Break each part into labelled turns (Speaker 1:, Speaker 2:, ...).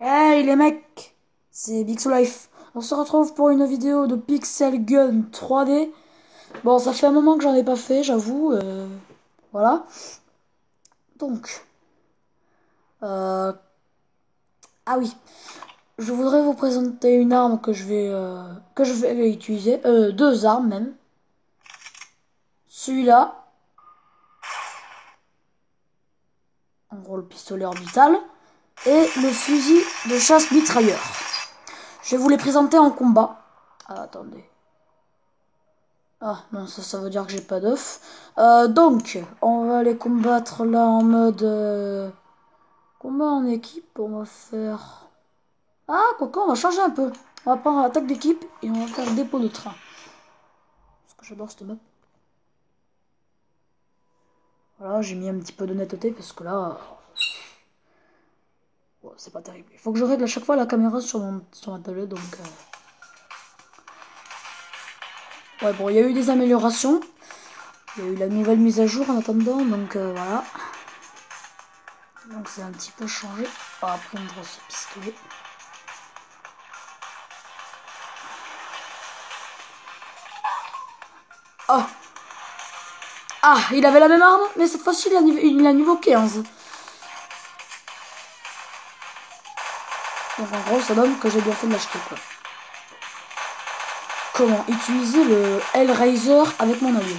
Speaker 1: Hey les mecs, c'est Life. On se retrouve pour une vidéo de Pixel Gun 3D. Bon, ça fait un moment que j'en ai pas fait, j'avoue. Voilà. Donc, euh, ah oui, je voudrais vous présenter une arme que je vais utiliser. Deux armes même. Celui-là, en gros le pistolet orbital, et le fusil de chasse mitrailleur. Je vais vous les présenter en combat. Ah, attendez. Ah non, ça veut dire que j'ai pas d'œuf. Donc, on va les combattre là en mode combat en équipe. On va faire... Ah, quoique, on va changer un peu. On va prendre attaque d'équipe et on va faire dépôt de train. Parce que j'adore cette map. Voilà, j'ai mis un petit peu d'honnêteté parce que là... ouais, c'est pas terrible. Il faut que je règle à chaque fois la caméra sur ma tablette, donc... Ouais, bon, il y a eu des améliorations. Il y a eu la nouvelle mise à jour en attendant, donc voilà. Donc c'est un petit peu changé. On va prendre ce pistolet. Oh! Ah, il avait la même arme, mais cette fois-ci il a niveau 15. Donc en gros, ça donne que j'ai bien fait de l'acheter, quoi. Comment utiliser le Hellraiser avec mon allié.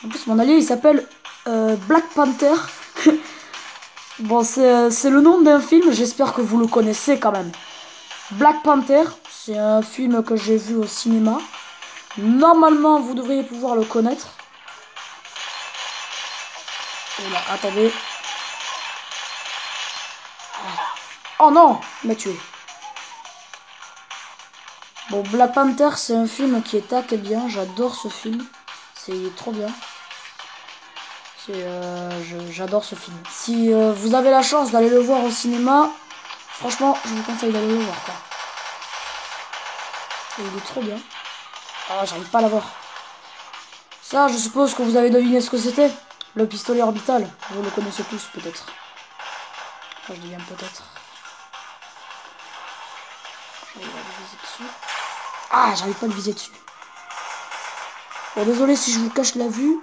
Speaker 1: En plus, mon allié, il s'appelle Black Panther. Bon, c'est le nom d'un film, j'espère que vous le connaissez quand même. Black Panther, c'est un film que j'ai vu au cinéma. Normalement, vous devriez pouvoir le connaître. Oula, attendez. Oh non, il m'a tué. Bon, Black Panther, c'est un film qui est taqué bien. J'adore ce film. C'est trop bien. J'adore ce film. Si vous avez la chance d'aller le voir au cinéma, franchement, je vous conseille d'aller le voir, quoi. Et il est trop bien. Ah, j'arrive pas à l'avoir. Ça, je suppose que vous avez deviné ce que c'était. Le pistolet orbital. Vous le connaissez tous, peut-être. Enfin, je dis bien peut-être. J'arrive à le viser dessus. Ah, j'arrive pas à le viser dessus. Bon, désolé si je vous cache la vue.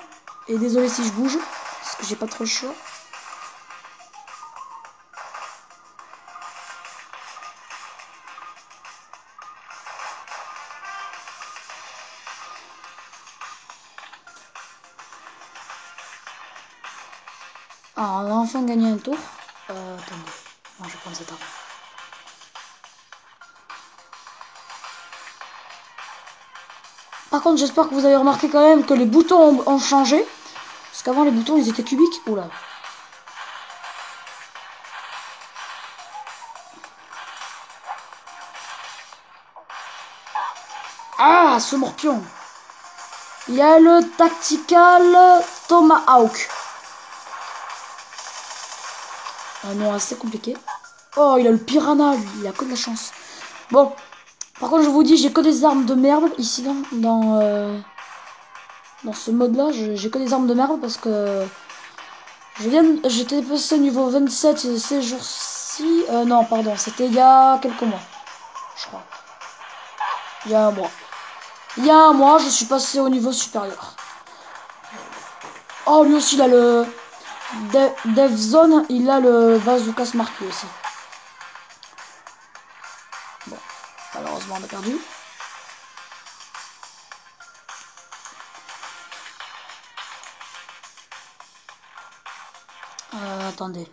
Speaker 1: Et désolé si je bouge. Parce que j'ai pas trop le choix. Ah, on a enfin gagné un tour. Attendez. Non, je vais prendre cette arme. Par contre, j'espère que vous avez remarqué quand même que les boutons ont changé. Parce qu'avant, les boutons, ils étaient cubiques. Oula. Ah, ce morpion. Il y a le Tactical Tomahawk. Un nom assez compliqué. Oh, il a le Piranha, lui. Il a que de la chance. Bon. Par contre, je vous dis, j'ai que des armes de merde ici dans ce mode-là. J'ai que des armes de merde parce que j'étais passé niveau 27 ces jours-ci. Non, pardon, c'était il y a quelques mois, je crois. Il y a un mois. Il y a un mois, je suis passé au niveau supérieur. Oh, lui aussi, il a le Dev Zone, il a le Bazooka Smart lui aussi. Bon, malheureusement, on a perdu. Attendez.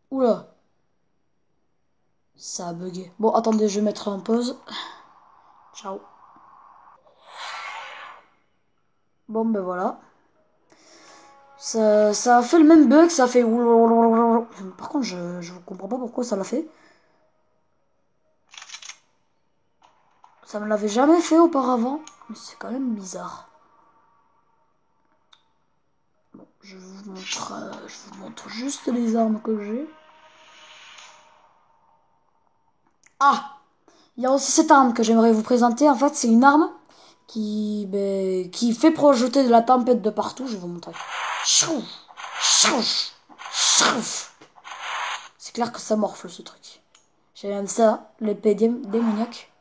Speaker 1: Oula. Ça a bugué. Bon, attendez, je vais mettre en pause. Ciao. Bon, ben voilà. Ça a fait le même bug, ça a fait... Par contre, je comprends pas pourquoi ça l'a fait. Ça me l'avait jamais fait auparavant. Mais c'est quand même bizarre. Bon, je vous montre juste les armes que j'ai. Ah! Il y a aussi cette arme que j'aimerais vous présenter. En fait, c'est une arme qui fait projeter de la tempête de partout. Je vais vous montrer. C'est clair que ça morfle ce truc. J'aime ça, l'épée démoniaque.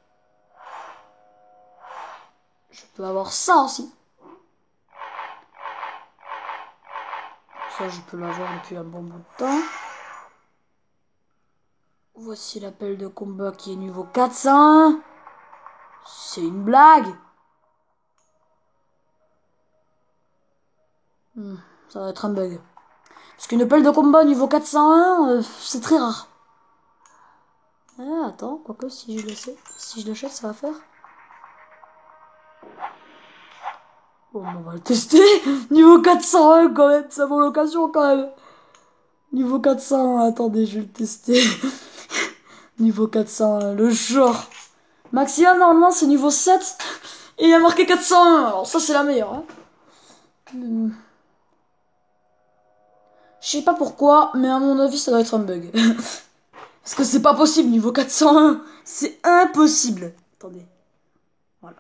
Speaker 1: Je peux avoir ça aussi. Ça, je peux l'avoir depuis un bon bout de temps. Voici l'appel de combat qui est niveau 401. C'est une blague. Ça va être un bug. Parce qu'une appel de combat niveau 401, c'est très rare. Ah, attends, quoique si je l'achète, ça va faire. Bon, on va le tester. Niveau 401 quand même, ça vaut l'occasion quand même. Niveau 401, attendez, je vais le tester. Niveau 401, le genre. Maximum, normalement, c'est niveau 7. Et il y a marqué 401. Alors ça, c'est la meilleure. Hein. Je sais pas pourquoi, mais à mon avis, ça doit être un bug. Parce que c'est pas possible, niveau 401. C'est impossible. Attendez. Voilà.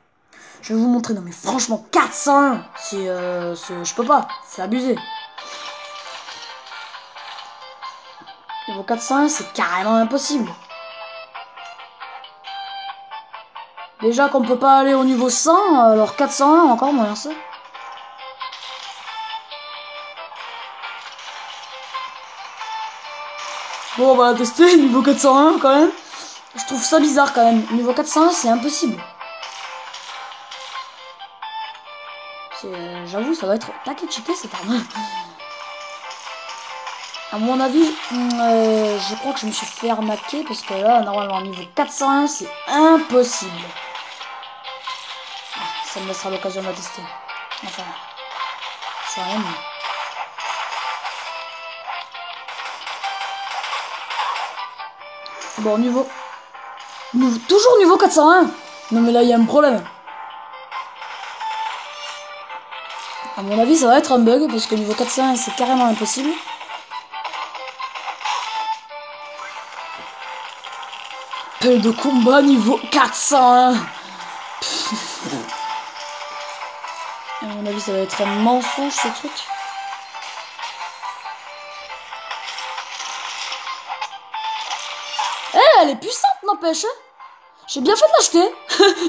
Speaker 1: Je vais vous montrer. Non mais franchement, 401. Je peux pas. C'est abusé. Niveau 401, c'est carrément impossible. Déjà qu'on peut pas aller au niveau 100, alors 401, encore moins ça. Bon, on va la tester, niveau 401 quand même. Je trouve ça bizarre quand même. Niveau 401, c'est impossible. J'avoue, ça va être taquet cheaté cette arme. À mon avis, je crois que je me suis fait arnaquer parce que là, normalement, niveau 401, c'est impossible. Ah, ça me laissera l'occasion de la tester. Enfin, ça rien. Bon, toujours niveau 401. Non mais là, il y a un problème. À mon avis, ça va être un bug parce que niveau 401, c'est carrément impossible. Appel de combat niveau 401. À mon avis, ça va être un mensonge ce truc. Elle est puissante, n'empêche. J'ai bien fait de l'acheter.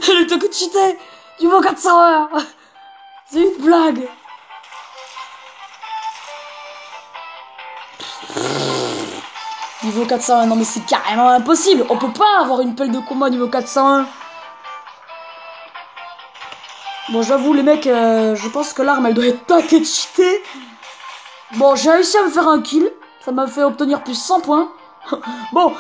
Speaker 1: Elle est que cheaté. Niveau 401. C'est une blague. Niveau 401, non mais c'est carrément impossible. On peut pas avoir une pelle de combat niveau 401. Bon, j'avoue les mecs, je pense que l'arme elle doit être taquée de cheaté. Bon, j'ai réussi à me faire un kill. Ça m'a fait obtenir plus 100 points. Bon.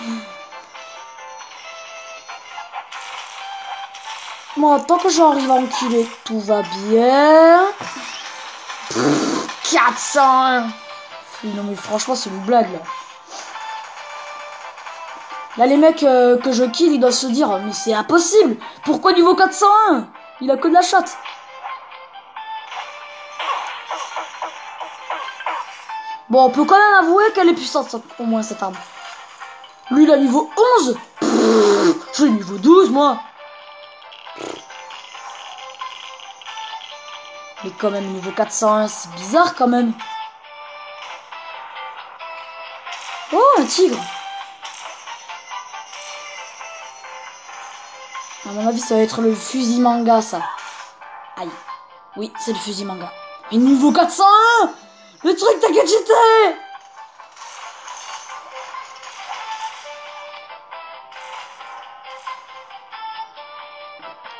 Speaker 1: Moi, tant que j'arrive à enculer, tout va bien. 401. Non mais franchement, c'est une blague là. Là, les mecs que je kill, ils doivent se dire, mais c'est impossible. Pourquoi niveau 401? Il a que de la chatte. Bon, on peut quand même avouer qu'elle est puissante, au moins, cette arme. Lui, il a niveau 11. J'ai niveau 12, moi. Mais quand même, niveau 401, c'est bizarre, quand même. Oh, un tigre. À mon avis, ça va être le fusil manga, ça. Aïe. Oui, c'est le fusil manga. Et niveau 401, le truc t'as cheaté.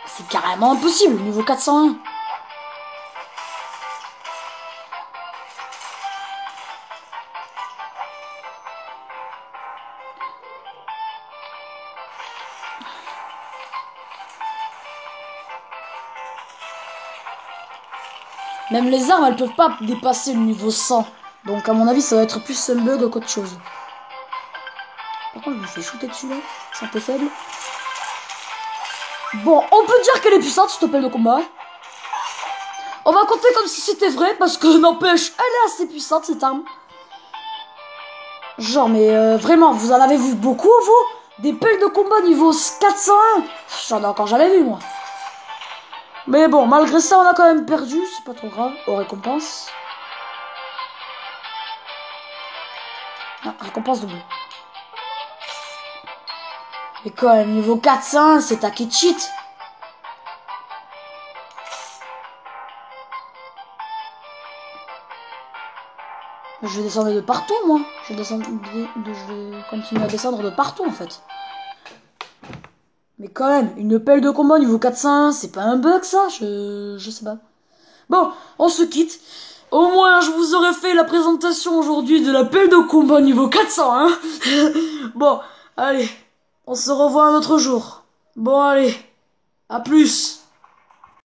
Speaker 1: C'est carrément impossible, niveau 401. Même les armes, elles peuvent pas dépasser le niveau 100. Donc à mon avis, ça va être plus un bug qu'autre chose. Par contre, je me fais shooter dessus là. C'est un peu faible. Bon, on peut dire qu'elle est puissante, cette appel de combat. On va compter comme si c'était vrai, parce que n'empêche, elle est assez puissante cette arme. Genre, mais vraiment, vous en avez vu beaucoup, vous? Des pelles de combat niveau 401? J'en ai encore jamais vu, moi. Mais bon, malgré ça, on a quand même perdu. C'est pas trop grave. Aux récompenses. Ah, récompense double. Mais quand même, niveau 400, c'est taquet cheat. Je vais descendre de partout, moi. Je vais continuer à descendre de partout, en fait. Mais quand même, une pelle de combat niveau 401, c'est pas un bug, ça? Je sais pas. Bon, on se quitte. Au moins, je vous aurais fait la présentation aujourd'hui de la pelle de combat niveau 400, hein. Bon, allez. On se revoit un autre jour. Bon, allez. À plus.